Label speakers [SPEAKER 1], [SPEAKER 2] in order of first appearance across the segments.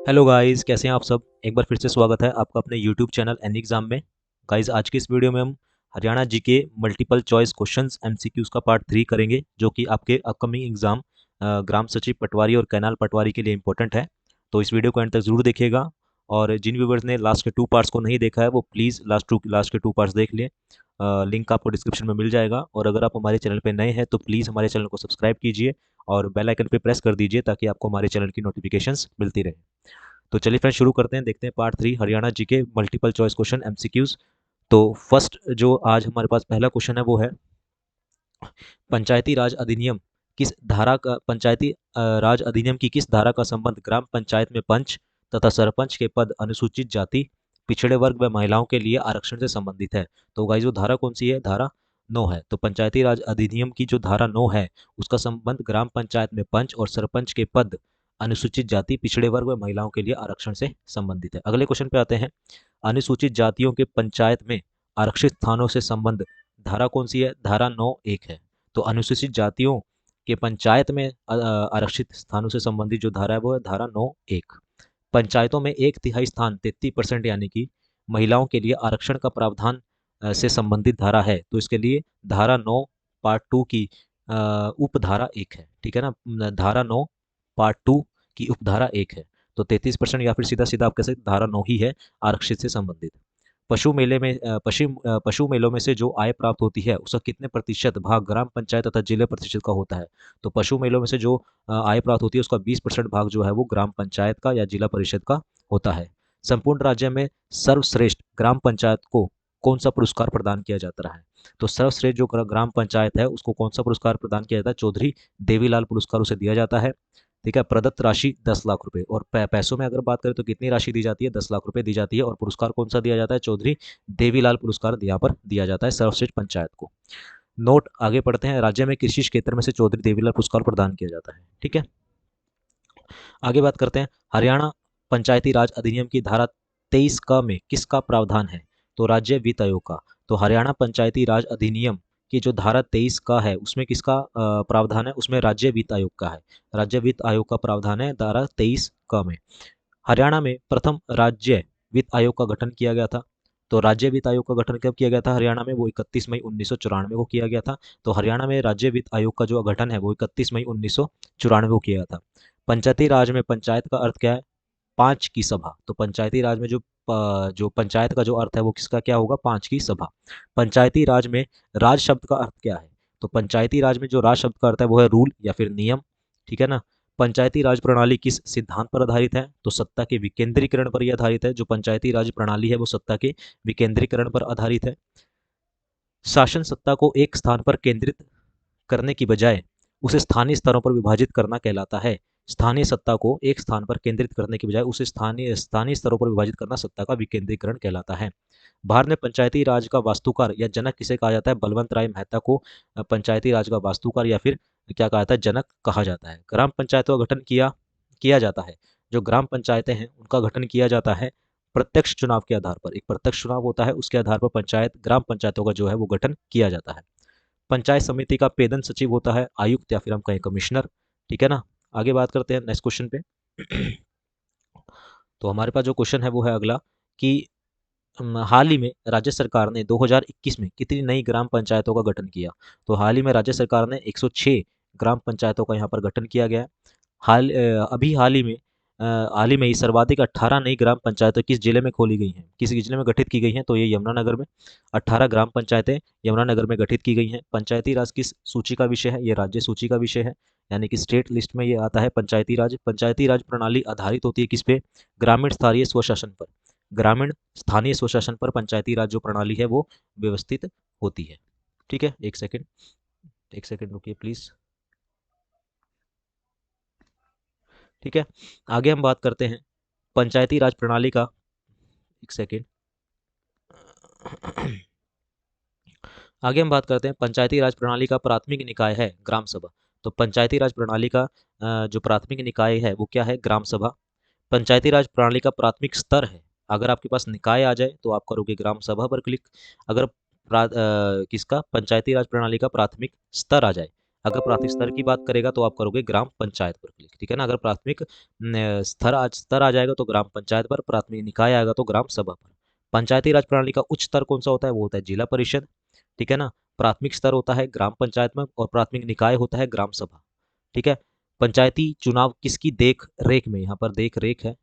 [SPEAKER 1] Hello guys, कैसे हैं आप सब। एक बार फिर से स्वागत है आपका अपने यूट्यूब चैनल एनी एग्जाम में। गाइस, आज की इस वीडियो में हम Haryana GK multiple choice questions MCQs का पार्ट 3 करेंगे, जो कि आपके अपकमिंग एग्जाम ग्राम सचिव पटवारी और कैनाल पटवारी के लिए इंपॉर्टेंट है। तो इस वीडियो को एंड तक जरूर देखिएगा। और जिन व्यूवर्स ने लास्ट के 2 पार्ट्स को नहीं देखा है वो प्लीज़ लास्ट के 2 पार्ट्स देख लें। लिंक आपको डिस्क्रिप्शन में मिल जाएगा। और अगर आप हमारे चैनल पर नए हैं तो प्लीज़ हमारे चैनल को सब्सक्राइब कीजिए और बेल आइकन पे प्रेस कर दीजिए ताकि आपको हमारे चैनल की नोटिफिकेशंस मिलती रहे। तो चलिए फ्रेंड्स, शुरू करते हैं। देखते हैं part 3 Haryana GK multiple choice question MCQs. तो फर्स्ट जो आज हमारे पास पहला क्वेश्चन है वो है, पंचायती राज अधिनियम किस धारा का पंचायती राज अधिनियम की किस धारा का संबंध ग्राम पंचायत में पंच तथा सरपंच के पद अनुसूचित जाति, पिछड़े वर्ग व महिलाओं के लिए आरक्षण से संबंधित है। तो गाइस, वो धारा कौन सी है? धारा 9 है। तो पंचायती राज अधिनियम की जो धारा 9 है उसका संबंध ग्राम पंचायत में पंच और सरपंच के पद अनुसूचित जाति, पिछड़े वर्ग व महिलाओं के लिए आरक्षण से संबंधित है। अगले क्वेश्चन पे आते हैं। अनुसूचित जातियों के पंचायत में आरक्षित स्थानों से संबंध धारा कौन सी है? धारा 9(1) है। तो अनुसूचित जातियों के पंचायत में आरक्षित स्थानों से संबंधित जो धारा है वो है धारा 9(1). पंचायतों में 1/3 स्थान 33% यानी कि महिलाओं के लिए आरक्षण का प्रावधान से संबंधित धारा है। तो इसके लिए धारा 9 पार्ट 2 की उपधारा 1 है। ठीक है ना। धारा 9 पार्ट 2 की उपधारा 1 है। तो 33% या फिर सीधा सीधा आप कह सकते धारा 9 ही है आरक्षित से संबंधित। पशु मेलों में से जो आय प्राप्त होती है उसका कितने प्रतिशत भाग ग्राम पंचायत तथा जिले परिषद का होता है? तो पशु मेलों में से जो आय प्राप्त होती है उसका 20% भाग जो है वो ग्राम पंचायत का या जिला परिषद का होता है। संपूर्ण राज्य में सर्वश्रेष्ठ ग्राम पंचायत को कौन सा पुरस्कार प्रदान किया जाता है? तो सर्वश्रेष्ठ जो ग्राम पंचायत है उसको कौन सा पुरस्कार प्रदान किया जाता है? चौधरी देवीलाल पुरस्कार उसे दिया जाता है। ठीक है। प्रदत्त राशि 10 लाख रुपए। और पैसों में अगर बात करें तो कितनी राशि दी जाती है? 10 लाख रुपए दी जाती है। और पुरस्कार कौन सा दिया जाता है? चौधरी देवीलाल पुरस्कार यहाँ पर दिया जाता है सर्वश्रेष्ठ पंचायत को। नोट आगे पढ़ते हैं। राज्य में कृषि क्षेत्र में से चौधरी देवीलाल पुरस्कार प्रदान किया जाता है। ठीक है। आगे बात करते हैं। हरियाणा पंचायती राज अधिनियम की धारा 23 क में किसका प्रावधान है? तो राज्य वित्त आयोग का। तो हरियाणा पंचायती राज अधिनियम की जो धारा 23 का है उसमें किसका प्रावधान है? उसमें राज्य वित्त आयोग का है। राज्य वित्त आयोग का प्रावधान है धारा 23 क में। हरियाणा में प्रथम राज्य वित्त आयोग का गठन किया गया था। तो राज्य वित्त आयोग का गठन कब किया गया था हरियाणा में? वो 31 मई 1994 को किया गया था। तो हरियाणा में राज्य वित्त आयोग का जो गठन है वो 31 मई 1994 को किया गया था। पंचायती राज में पंचायत का अर्थ क्या है? 5 की सभा। तो पंचायती राज में जो पंचायत का जो अर्थ है वो किसका क्या होगा? 5 की सभा। पंचायती राज में राज शब्द का अर्थ क्या है? तो पंचायती राज में जो राज शब्द का अर्थ है वो है रूल या फिर नियम। ठीक है ना। पंचायती राज प्रणाली किस सिद्धांत पर आधारित है? तो सत्ता के विकेंद्रीकरण पर यह आधारित है। जो पंचायती राज प्रणाली है वो सत्ता के विकेंद्रीकरण पर आधारित है। शासन सत्ता को एक स्थान पर केंद्रित करने की बजाय उसे स्थानीय स्तरों पर विभाजित करना कहलाता है। स्थानीय सत्ता को एक स्थान पर केंद्रित करने की बजाय उसे स्थानीय स्थानीय स्तरों पर विभाजित करना सत्ता का विकेंद्रीकरण कहलाता है। भारत में पंचायती राज का वास्तुकार या जनक किसे कहा जाता है? बलवंत राय मेहता को पंचायती राज का वास्तुकार या फिर क्या कहा जाता है? जनक कहा जाता है। ग्राम पंचायतों का गठन किया जाता है। जो ग्राम पंचायतें हैं उनका गठन किया जाता है प्रत्यक्ष चुनाव के आधार पर। एक प्रत्यक्ष चुनाव होता है, उसके आधार पर ग्राम पंचायतों का जो है वो गठन किया जाता है। पंचायत समिति का पेदन सचिव होता है आयुक्त या फिर हम कहें कमिश्नर। ठीक है ना। आगे बात करते हैं नेक्स्ट क्वेश्चन पे। तो हमारे पास जो क्वेश्चन है वो है अगला कि हाल ही में राज्य सरकार ने 2021 में कितनी नई ग्राम पंचायतों का गठन किया? तो हाल ही में राज्य सरकार ने 106 ग्राम पंचायतों का यहाँ पर गठन किया गया है। हाल ही में ही सर्वाधिक 18 नई ग्राम पंचायतें किस जिले में खोली गई हैं? किस जिले में गठित की गई हैं? तो ये यमुनानगर में 18 ग्राम पंचायतें यमुनानगर में गठित की गई हैं। पंचायती राज किस सूची का विषय है? ये राज्य सूची का विषय है, यानी कि स्टेट लिस्ट में ये आता है पंचायती राज। पंचायती राज प्रणाली आधारित होती है किस पे? ग्रामीण स्थानीय स्वशासन पर। ग्रामीण स्थानीय स्वशासन पर पंचायती राज जो प्रणाली है वो व्यवस्थित होती है। ठीक है। एक सेकेंड रुकिए प्लीज। ठीक है। आगे हम बात करते हैं पंचायती राज प्रणाली का। एक सेकेंड। आगे हम बात करते हैं पंचायती राज प्रणाली का प्राथमिक निकाय है ग्राम सभा। तो पंचायती राज प्रणाली का जो प्राथमिक निकाय है वो क्या है? ग्राम सभा। पंचायती राज प्रणाली का प्राथमिक स्तर है। अगर आपके पास निकाय आ जाए तो आप करोगे ग्राम सभा पर क्लिक। अगर किसका? पंचायती राज प्रणाली का प्राथमिक स्तर आ जाए, अगर प्राथमिक स्तर की बात करेगा तो आप करोगे ग्राम पंचायत पर क्लिक, ठीक है ना। अगर प्राथमिक स्तर आ जाएगा तो ग्राम पंचायत पर, प्राथमिक निकाय आएगा तो ग्राम सभा पर। पंचायती राज प्रणाली का उच्च स्तर कौन सा होता है, वो होता है जिला परिषद, ठीक है ना। प्राथमिक स्तर होता है ग्राम पंचायत में और प्राथमिक निकाय होता है ग्राम सभा, ठीक है। पंचायती चुनाव किसकी देख रेख में, यहाँ पर देख रेख है,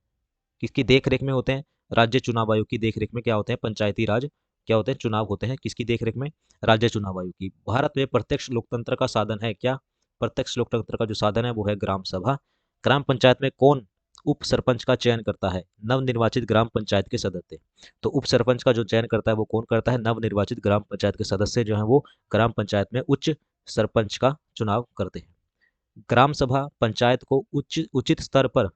[SPEAKER 1] किसकी देख रेख में होते हैं, राज्य चुनाव आयोग की देख रेख में क्या होते हैं, पंचायती राज क्या होते हैं, चुनाव होते हैं, किसकी देख रेख में, राज्य चुनाव आयोग की। भारत में प्रत्यक्ष लोकतंत्र का साधन है क्या, प्रत्यक्ष लोकतंत्र का जो साधन है वो है ग्राम सभा। ग्राम पंचायत में कौन उप सरपंच का चयन करता है, नवनिर्वाचित ग्राम पंचायत के सदस्य। तो उप सरपंच का जो चयन करता है वो कौन करता है, नवनिर्वाचित ग्राम पंचायत के सदस्य जो है वो ग्राम पंचायत में उच्च सरपंच का चुनाव करते हैं। ग्राम सभा पंचायत को उचित स्तर पर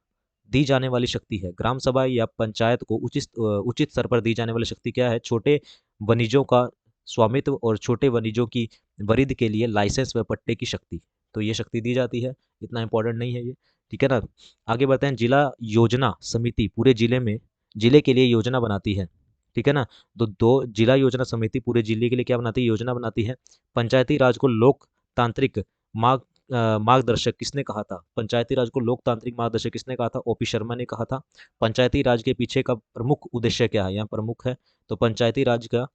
[SPEAKER 1] दी जाने वाली शक्ति है। ग्राम सभा या पंचायत को उचित स्तर पर दी जाने वाली शक्ति क्या है, छोटे वनिजों का स्वामित्व और छोटे वनिजों की वरिद के लिए लाइसेंस व पट्टे की शक्ति, तो ये शक्ति दी जाती है। इतना इंपॉर्टेंट नहीं है ये, ठीक है ना। आगे बढ़ते हैं। जिला योजना समिति पूरे जिले में, जिले के लिए योजना बनाती है, ठीक है ना। तो दो जिला योजना समिति पूरे जिले के लिए क्या बनाती है, योजना बनाती है। पंचायती राज को लोकतांत्रिक मार्ग मार्गदर्शक किसने कहा था, पंचायती राज को लोकतांत्रिक मार्गदर्शक किसने कहा था, ओपी शर्मा ने कहा था। पंचायती राज के पीछे का प्रमुख उद्देश्य क्या है, यहाँ प्रमुख है, तो पंचायती राज का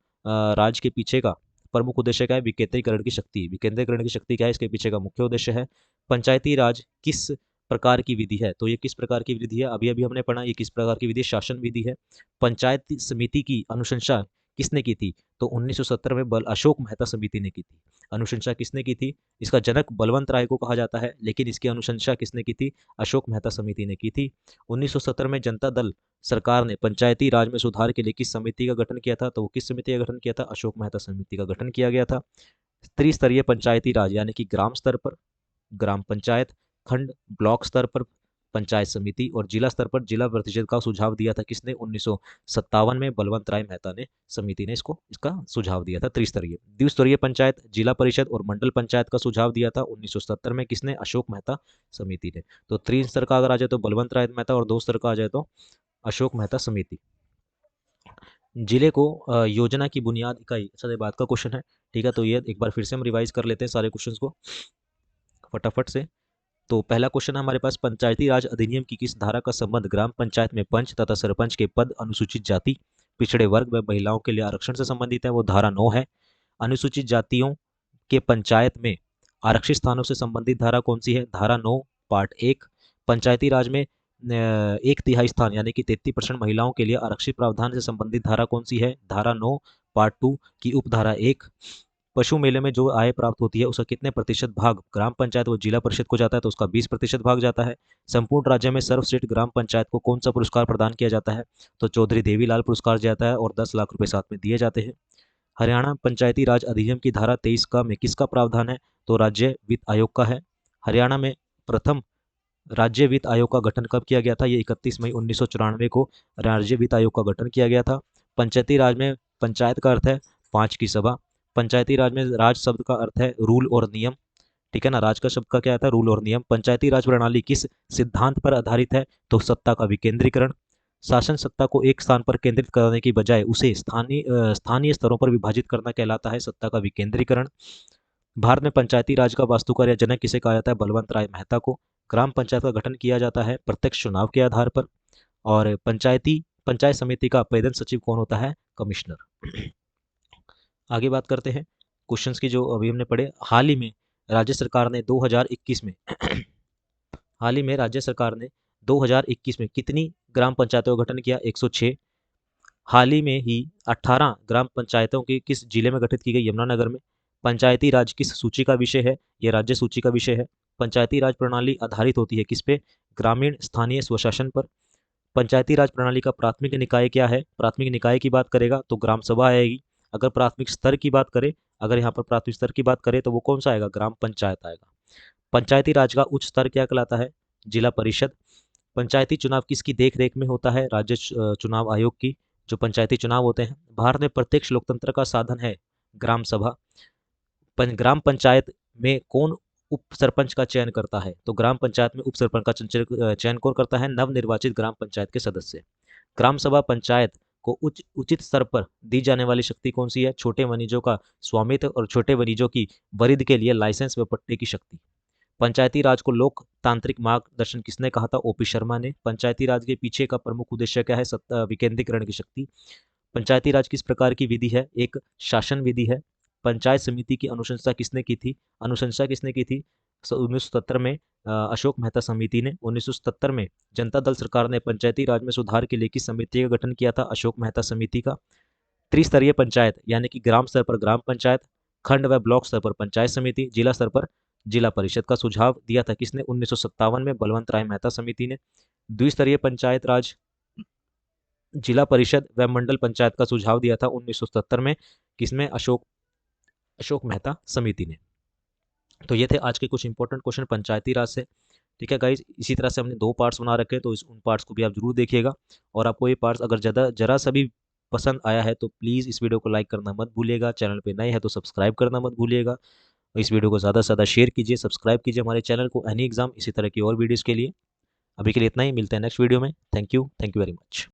[SPEAKER 1] राज के पीछे का प्रमुख उद्देश्य क्या है, विकेंद्रीकरण की शक्ति। विकेंद्रीकरण की शक्ति क्या है, इसके पीछे का मुख्य उद्देश्य है। पंचायती राज किस प्रकार की विधि है, तो ये किस प्रकार की विधि है, अभी अभी हमने पढ़ा, ये किस प्रकार की विधि है, शासन विधि है। पंचायत समिति की अनुशंसा किसने की थी, तो 1970 में अशोक मेहता समिति ने की थी। अनुशंसा किसने की थी, इसका जनक बलवंत राय को कहा जाता है, लेकिन इसकी अनुशंसा किसने की थी, अशोक मेहता समिति ने की थी। 1970 में जनता दल सरकार ने पंचायती राज में सुधार के लिए किस समिति का गठन किया था, तो वो किस समिति का गठन किया था, अशोक मेहता समिति का गठन किया गया था। त्रिस्तरीय पंचायती राज यानी कि ग्राम स्तर पर ग्राम पंचायत, खंड ब्लॉक स्तर पर पंचायत समिति और जिला स्तर पर जिला परिषद का सुझाव दिया था किसने, 1957 में बलवंत राय मेहता ने समिति ने इसका सुझाव दिया था। त्रिस्तरीय द्विस्तरीय पंचायत, जिला परिषद और मंडल पंचायत का सुझाव दिया था 1970 में किसने, अशोक मेहता समिति ने। तो त्रिस्तर का अगर आ जाए तो बलवंत राय मेहता और दो स्तर का आ जाए तो अशोक मेहता समिति। जिले को योजना की बुनियाद इकाई, अच्छा ये बात का क्वेश्चन है, ठीक है। तो ये एक बार फिर से हम रिवाइज कर लेते हैं सारे क्वेश्चंस को फटाफट से। तो पहला क्वेश्चन है हमारे पास, पंचायती राज अधिनियम की किस धारा का संबंध ग्राम पंचायत में पंच तथा सरपंच के पद, अनुसूचित जाति, पिछड़े वर्ग व महिलाओं के लिए आरक्षण से संबंधित है, वो धारा 9 है। अनुसूचित जातियों के पंचायत में आरक्षित स्थानों से संबंधित धारा कौन सी है, धारा 9 पार्ट 1। पंचायती राज में 1/3 स्थान यानी कि 33% महिलाओं के लिए आरक्षित प्रावधान से संबंधित धारा कौन सी है, धारा 9 पार्ट 2 की उपधारा 1। पशु मेले में जो आय प्राप्त होती है उसका कितने प्रतिशत भाग ग्राम पंचायत व जिला परिषद को जाता है, तो उसका 20% भाग जाता है। संपूर्ण राज्य में सर्वश्रेष्ठ ग्राम पंचायत को कौन सा पुरस्कार प्रदान किया जाता है, तो चौधरी देवीलाल पुरस्कार जाता है और 10 लाख रुपए साथ में दिए जाते हैं। हरियाणा पंचायती राज अधिनियम की धारा 23 का में किसका प्रावधान है, तो राज्य वित्त आयोग का है। हरियाणा में प्रथम राज्य वित्त आयोग का गठन कब किया गया था, ये 31 मई 1994 को राज्य वित्त आयोग का गठन किया गया था। पंचायती राज में पंचायत का अर्थ है 5 की सभा। पंचायती राज में राज शब्द का अर्थ है रूल और नियम, ठीक है ना। राज का शब्द का क्या आता है, रूल और नियम। पंचायती राज प्रणाली किस सिद्धांत पर आधारित है, तो सत्ता का विकेंद्रीकरण। शासन सत्ता को एक स्थान पर केंद्रित करने की बजाय उसे स्थानीय स्तरों पर विभाजित करना कहलाता है सत्ता का विकेंद्रीकरण। भारत में पंचायती राज का वास्तुकार जनक किसे कहा जाता है, बलवंत राय मेहता को। ग्राम पंचायत का गठन किया जाता है प्रत्यक्ष चुनाव के आधार पर। और पंचायत समिति का प्रधान सचिव कौन होता है, कमिश्नर। आगे बात करते हैं क्वेश्चंस की जो अभी हमने पढ़े। हाल ही में राज्य सरकार ने 2021 में हाल ही में राज्य सरकार ने 2021 में कितनी ग्राम पंचायतों का गठन किया, 106। हाल ही में ही 18 ग्राम पंचायतों की किस जिले में गठित की गई, यमुनानगर में। पंचायती राज किस सूची का विषय है, यह राज्य सूची का विषय है। पंचायती राज प्रणाली आधारित होती है किस पे, ग्रामीण स्थानीय स्वशासन पर। पंचायती राज प्रणाली का प्राथमिक निकाय क्या है, प्राथमिक निकाय की बात करेगा तो ग्राम सभा आएगी। अगर प्राथमिक स्तर की बात करें, अगर यहाँ पर प्राथमिक स्तर की बात करें तो वो कौन सा आएगा, ग्राम पंचायत आएगा। पंचायती राज का उच्च स्तर क्या कहलाता है, जिला परिषद। पंचायती चुनाव किसकी देख रेख में होता है, राज्य चुनाव आयोग की जो पंचायती चुनाव होते हैं। भारत में प्रत्यक्ष लोकतंत्र का साधन है ग्राम सभा। ग्राम पंचायत में कौन उप सरपंच का चयन करता है, तो ग्राम पंचायत में उप सरपंच का चयन कौन करता है, नवनिर्वाचित ग्राम पंचायत के सदस्य। ग्राम सभा पंचायत को उचित स्तर पर दी जाने वाली शक्ति कौन सी है? छोटे वणिजों का स्वामित्व और छोटे वणिजों की वरिद के लिए लाइसेंस व पट्टे की शक्ति। पंचायती राज को लोकतांत्रिक मार्गदर्शन किसने कहा था? ओपी शर्मा ने। पंचायती राज के पीछे का प्रमुख उद्देश्य क्या है? सत्ता विकेंद्रीकरण की शक्ति। पंचायती राज किस प्रकार की विधि है? एक शासन विधि है। पंचायत समिति की अनुशंसा किसने की थी? अनुशंसा किसने की थी? 1977 में अशोक मेहता समिति ने। 1977 में जनता दल सरकार ने पंचायती राज में सुधार के लिए किस समिति का गठन किया था? अशोक मेहता समिति का। त्रिस्तरीय पंचायत यानी कि ग्राम स्तर पर ग्राम पंचायत, खंड व ब्लॉक स्तर पर पंचायत समिति, जिला स्तर पर जिला परिषद का सुझाव दिया था किसने? 1957 में बलवंत राय मेहता समिति ने। द्विस्तरीय पंचायत राज, जिला परिषद व मंडल पंचायत का सुझाव दिया था 1977 में किसमें? अशोक मेहता समिति ने। तो ये थे आज के कुछ इंपॉर्टेंट क्वेश्चन पंचायती राज से। ठीक है गाइज, इसी तरह से हमने 2 पार्ट्स बना रखे हैं, तो उन पार्ट्स को भी आप जरूर देखिएगा। और आपको ये पार्ट्स अगर जरा सा भी पसंद आया है तो प्लीज़ इस वीडियो को लाइक करना मत भूलिएगा। चैनल पे नए हैं तो सब्सक्राइब करना मत भूलिएगा। इस वीडियो को ज़्यादा से ज़्यादा शेयर कीजिए, सब्सक्राइब कीजिए हमारे चैनल को एनी एग्जाम इसी तरह की और वीडियोज़ के लिए। अभी के लिए इतना ही, मिलते हैं नेक्स्ट वीडियो में। Thank you very much.